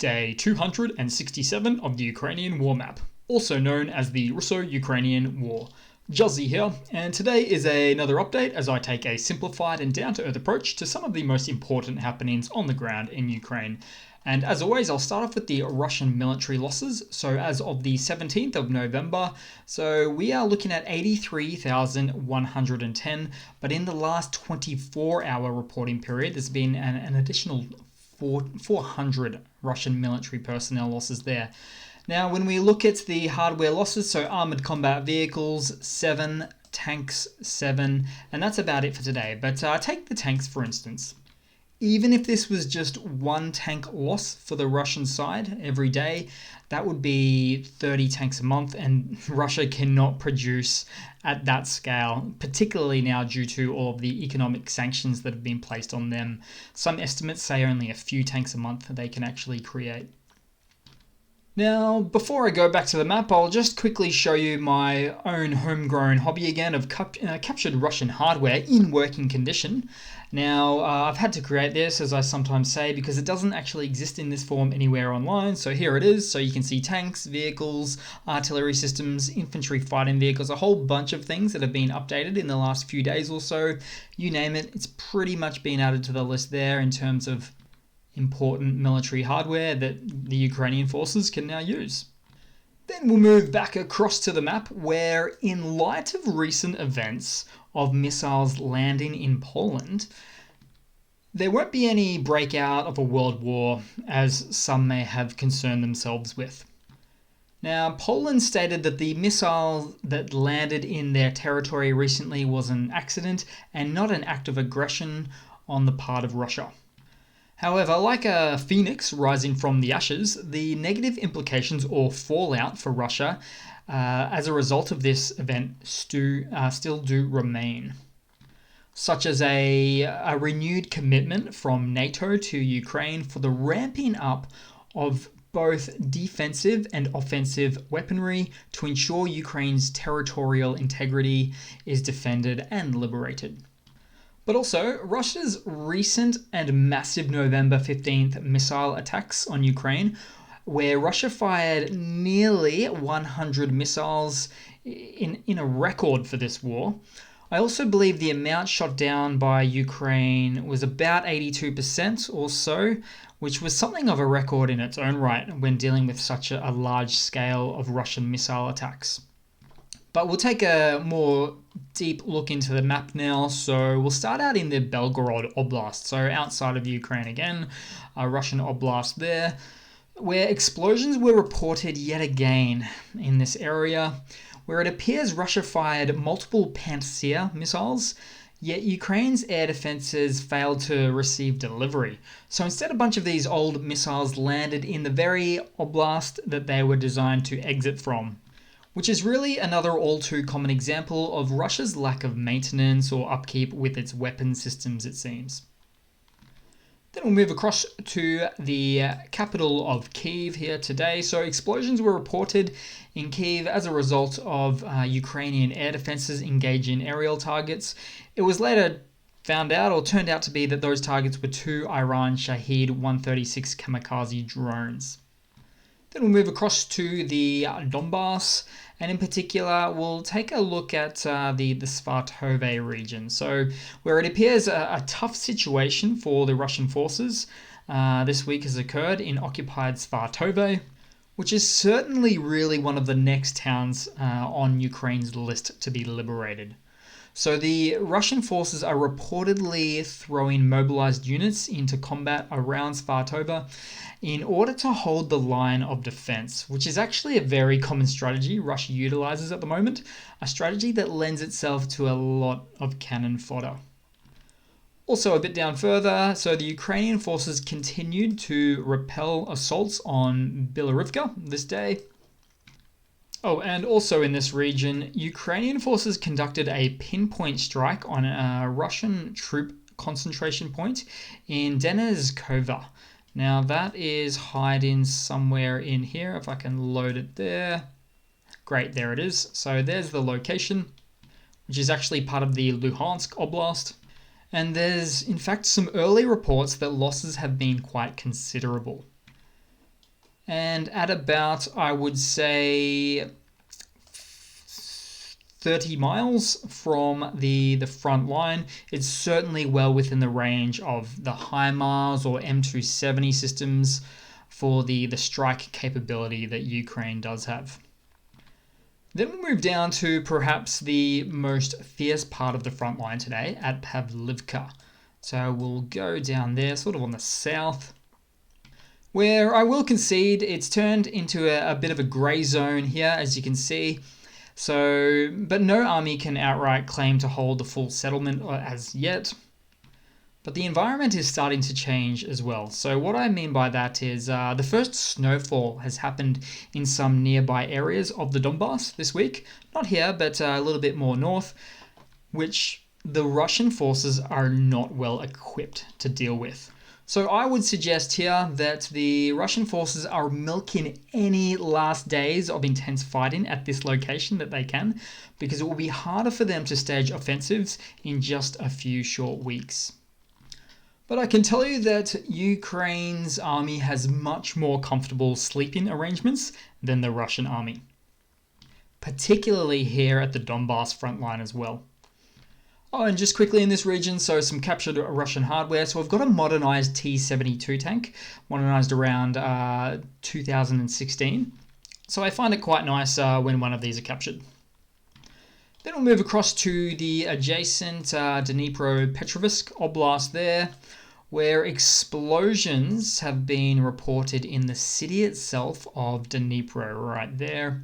day 267 of the Ukrainian war map, also known as the Russo-Ukrainian War. Juzzy here, and today is another update as I take a simplified and down-to-earth approach to some of the most important happenings on the ground in Ukraine. And as always, I'll start off with the Russian military losses. So as of the 17th of November, so we are looking at 83,110, but in the last 24-hour reporting period, there's been an additional 400 Russian military personnel losses there. Now, when we look at the hardware losses, so armored combat vehicles, 7, tanks, 7, and that's about it for today. But take the tanks, for instance. Even if this was just one tank loss for the Russian side every day, that would be 30 tanks a month, and Russia cannot produce at that scale, particularly now due to all of the economic sanctions that have been placed on them. Some estimates say only a few tanks a month they can actually create. Now, before I go back to the map, I'll just quickly show you my own homegrown hobby again of captured Russian hardware in working condition. Now, I've had to create this, as I sometimes say, because it doesn't actually exist in this form anywhere online. So here it is. So you can see tanks, vehicles, artillery systems, infantry fighting vehicles, a whole bunch of things that have been updated in the last few days or so. You name it, it's pretty much been added to the list there in terms of important military hardware that the Ukrainian forces can now use. Then we'll move back across to the map where, in light of recent events of missiles landing in Poland, there won't be any breakout of a world war as some may have concerned themselves with. Now, Poland stated that the missile that landed in their territory recently was an accident and not an act of aggression on the part of Russia. However, like a phoenix rising from the ashes, the negative implications or fallout for Russia as a result of this event still do remain, such as a renewed commitment from NATO to Ukraine for the ramping up of both defensive and offensive weaponry to ensure Ukraine's territorial integrity is defended and liberated. But also, Russia's recent and massive November 15th missile attacks on Ukraine, where Russia fired nearly 100 missiles in a record for this war. I also believe the amount shot down by Ukraine was about 82% or so, which was something of a record in its own right when dealing with such a large scale of Russian missile attacks. But we'll take a more deep look into the map now. So we'll start out in the Belgorod Oblast, so outside of Ukraine again, a Russian oblast there, where explosions were reported yet again in this area, where it appears Russia fired multiple Pantsir missiles, yet Ukraine's air defenses failed to receive delivery. So instead, a bunch of these old missiles landed in the very oblast that they were designed to exit from, which is really another all too common example of Russia's lack of maintenance or upkeep with its weapon systems, it seems. Then we'll move across to the capital of Kyiv here today. So explosions were reported in Kyiv as a result of Ukrainian air defenses engaging aerial targets. It was later found out or turned out to be that those targets were two Iran Shahed 136 kamikaze drones. Then we'll move across to the Donbas, and in particular, we'll take a look at the Svartove region. So, where it appears a tough situation for the Russian forces this week has occurred in occupied Svartove, which is certainly really one of the next towns on Ukraine's list to be liberated. So the Russian forces are reportedly throwing mobilized units into combat around Svartove in order to hold the line of defense, which is actually a very common strategy Russia utilizes at the moment, a strategy that lends itself to a lot of cannon fodder. Also a bit down further, so the Ukrainian forces continued to repel assaults on Bilarivka this day. Oh, and also in this region, Ukrainian forces conducted a pinpoint strike on a Russian troop concentration point in Denizkova. Now that is hiding somewhere in here, if I can load it there. Great, there it is. So there's the location, which is actually part of the Luhansk Oblast. And there's in fact some early reports that losses have been quite considerable. And at about, I would say, 30 miles from the front line, it's certainly well within the range of the HIMARS or M270 systems for the strike capability that Ukraine does have. Then we'll move down to perhaps the most fierce part of the front line today at Pavlovka. So we'll go down there, sort of on the south, where I will concede it's turned into a bit of a grey zone here, as you can see. So, but no army can outright claim to hold the full settlement as yet. But the environment is starting to change as well. So what I mean by that is the first snowfall has happened in some nearby areas of the Donbas this week. Not here, but a little bit more north, which the Russian forces are not well equipped to deal with. So I would suggest here that the Russian forces are milking any last days of intense fighting at this location that they can, because it will be harder for them to stage offensives in just a few short weeks. But I can tell you that Ukraine's army has much more comfortable sleeping arrangements than the Russian army, particularly here at the Donbas front line as well. Oh, and just quickly in this region, so some captured Russian hardware. So I've got a modernized T-72 tank, modernized around 2016. So I find it quite nice when one of these are captured. Then we'll move across to the adjacent Dnipropetrovsk Oblast there, where explosions have been reported in the city itself of Dnipro, right there.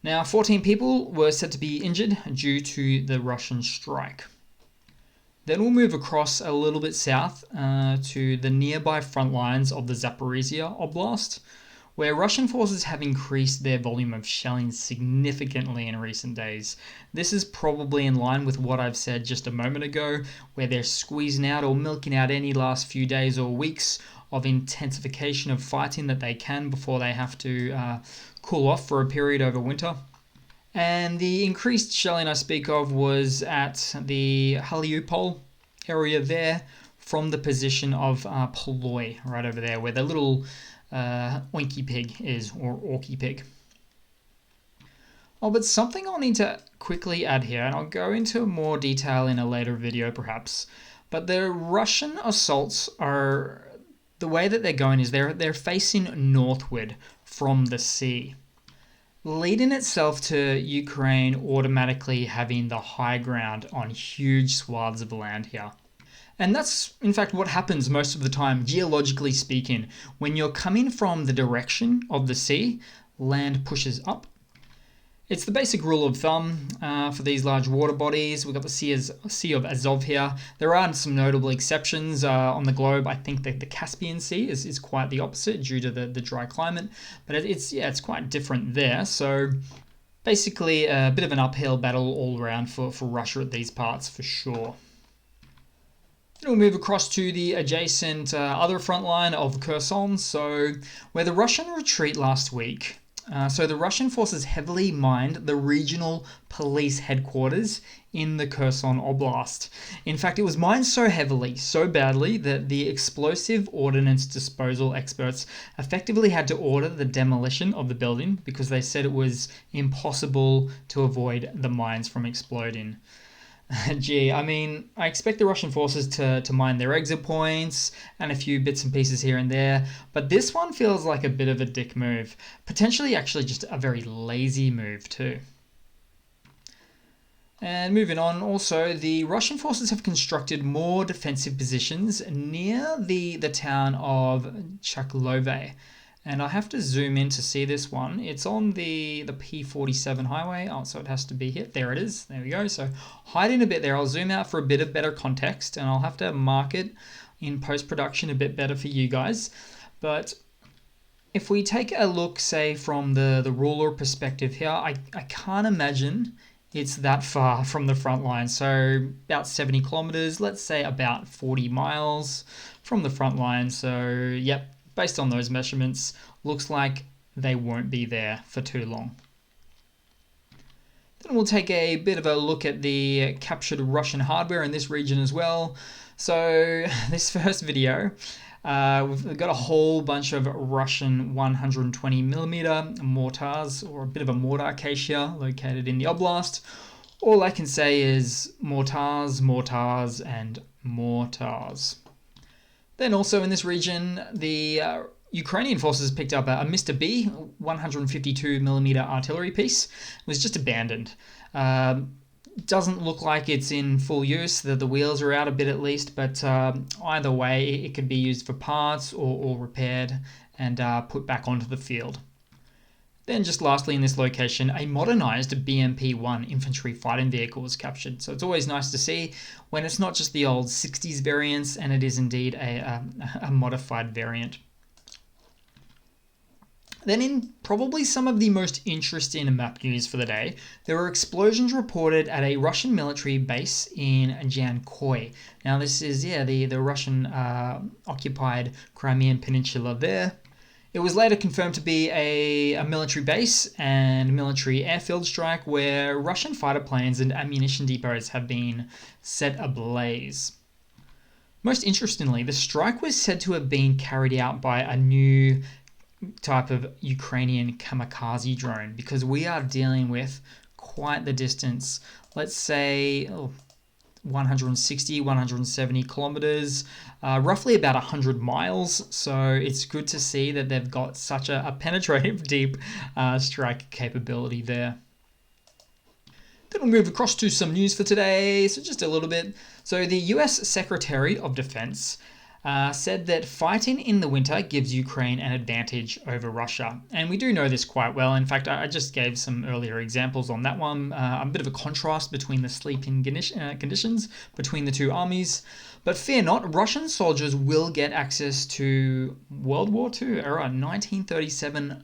Now, 14 people were said to be injured due to the Russian strike. Then we'll move across a little bit south to the nearby front lines of the Zaporizhzhia Oblast, where Russian forces have increased their volume of shelling significantly in recent days. This is probably in line with what I've said just a moment ago, where they're squeezing out or milking out any last few days or weeks of intensification of fighting that they can before they have to cool off for a period over winter. And the increased shelling I speak of was at the Mariupol area there, from the position of Poloy, right over there, where the little oinky pig is, or orky pig. Oh, but something I'll need to quickly add here, and I'll go into more detail in a later video perhaps, but the Russian assaults are, the way that they're going is they're facing northward from the sea, leading itself to Ukraine automatically having the high ground on huge swaths of land here. And that's, in fact, what happens most of the time, geologically speaking. When you're coming from the direction of the sea, land pushes up. It's the basic rule of thumb for these large water bodies. We've got the Sea of Azov here. There are some notable exceptions on the globe. I think that the Caspian Sea is quite the opposite due to the dry climate. But it's quite different there. So basically a bit of an uphill battle all around for Russia at these parts for sure. Then we'll move across to the adjacent other front line of Kherson. So where the Russian retreat last week, so the Russian forces heavily mined the regional police headquarters in the Kherson Oblast. In fact, it was mined so heavily, so badly, that the explosive ordnance disposal experts effectively had to order the demolition of the building because they said it was impossible to avoid the mines from exploding. Gee, I mean, I expect the Russian forces to mine their exit points and a few bits and pieces here and there, but this one feels like a bit of a dick move. Potentially actually just a very lazy move too. And moving on, also, the Russian forces have constructed more defensive positions near the town of Chaklove. And I have to zoom in to see this one. It's on the P47 highway. Oh, so it has to be here. There it is. There we go. So hiding a bit there. I'll zoom out for a bit of better context, and I'll have to mark it in post-production a bit better for you guys. But if we take a look, say, from the ruler perspective here, I can't imagine it's that far from the front line. So about 70 kilometers, let's say about 40 miles from the front line. So, yep. Based on those measurements, looks like they won't be there for too long. Then we'll take a bit of a look at the captured Russian hardware in this region as well. So this first video, We've got a whole bunch of Russian 120mm mortars, or a bit of a mortar cache here, located in the oblast. All I can say is mortars, mortars, and mortars. Then also in this region, the Ukrainian forces picked up a Mr. B 152mm artillery piece. It was just abandoned. Doesn't look like it's in full use. The wheels are out a bit at least, but either way, it could be used for parts or repaired and put back onto the field. Then just lastly in this location, a modernized BMP-1 infantry fighting vehicle was captured. So it's always nice to see when it's not just the old 60s variants and it is indeed a modified variant. Then in probably some of the most interesting map news for the day, there were explosions reported at a Russian military base in Jankoy. Now this is, the Russian occupied Crimean peninsula there. It was later confirmed to be a military base and military airfield strike where Russian fighter planes and ammunition depots have been set ablaze. Most interestingly, the strike was said to have been carried out by a new type of Ukrainian kamikaze drone, because we are dealing with quite the distance. Let's say 160, 170 kilometers, roughly about 100 miles. So it's good to see that they've got such a penetrative, deep strike capability there. Then we'll move across to some news for today, so just a little bit. So the US Secretary of Defense said that fighting in the winter gives Ukraine an advantage over Russia. And we do know this quite well. In fact, I just gave some earlier examples on that one. A bit of a contrast between the sleeping conditions between the two armies. But fear not, Russian soldiers will get access to World War II era 1937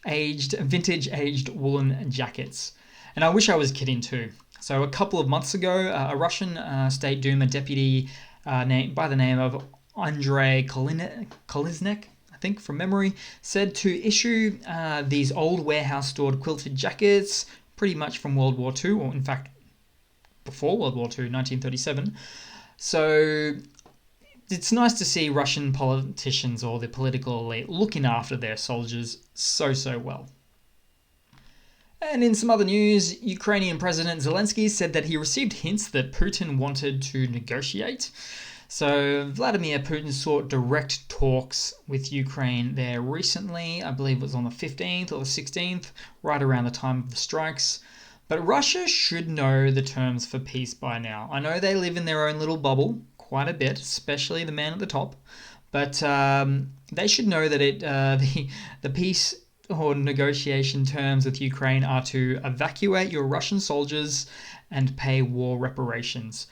vintage aged woolen jackets. And I wish I was kidding too. So a couple of months ago, a Russian State Duma deputy by the name of Andrei Koliznek, I think from memory, said to issue these old warehouse-stored quilted jackets, pretty much from World War II, or in fact, before World War II, 1937. So it's nice to see Russian politicians or the political elite looking after their soldiers so well. And in some other news, Ukrainian President Zelensky said that he received hints that Putin wanted to negotiate. So Vladimir Putin sought direct talks with Ukraine there recently. I believe it was on the 15th or the 16th, right around the time of the strikes. But Russia should know the terms for peace by now. I know they live in their own little bubble quite a bit, especially the man at the top. But they should know that the peace or negotiation terms with Ukraine are to evacuate your Russian soldiers and pay war reparations.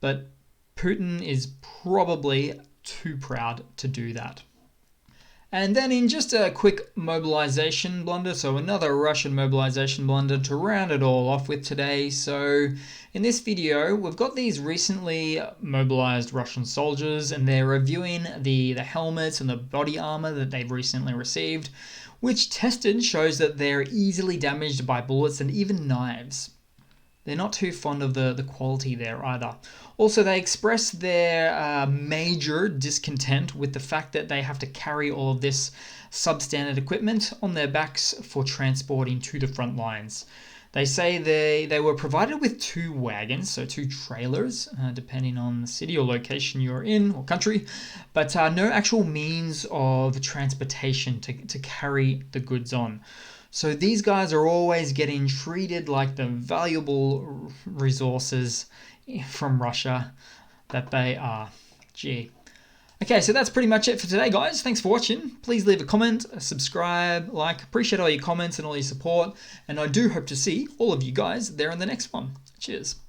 But Putin is probably too proud to do that. And then in just a quick mobilization blunder, so another Russian mobilization blunder to round it all off with today. So in this video, we've got these recently mobilized Russian soldiers, and they're reviewing the helmets and the body armor that they've recently received, which tested shows that they're easily damaged by bullets and even knives. They're not too fond of the quality there either. Also, they express their major discontent with the fact that they have to carry all of this substandard equipment on their backs for transporting to the front lines. They say they were provided with 2 wagons, so 2 trailers, depending on the city or location you're in or country, but no actual means of transportation to carry the goods on. So these guys are always getting treated like the valuable resources from Russia that they are. Gee. Okay, so that's pretty much it for today, guys. Thanks for watching. Please leave a comment, subscribe, like. Appreciate all your comments and all your support. And I do hope to see all of you guys there in the next one. Cheers.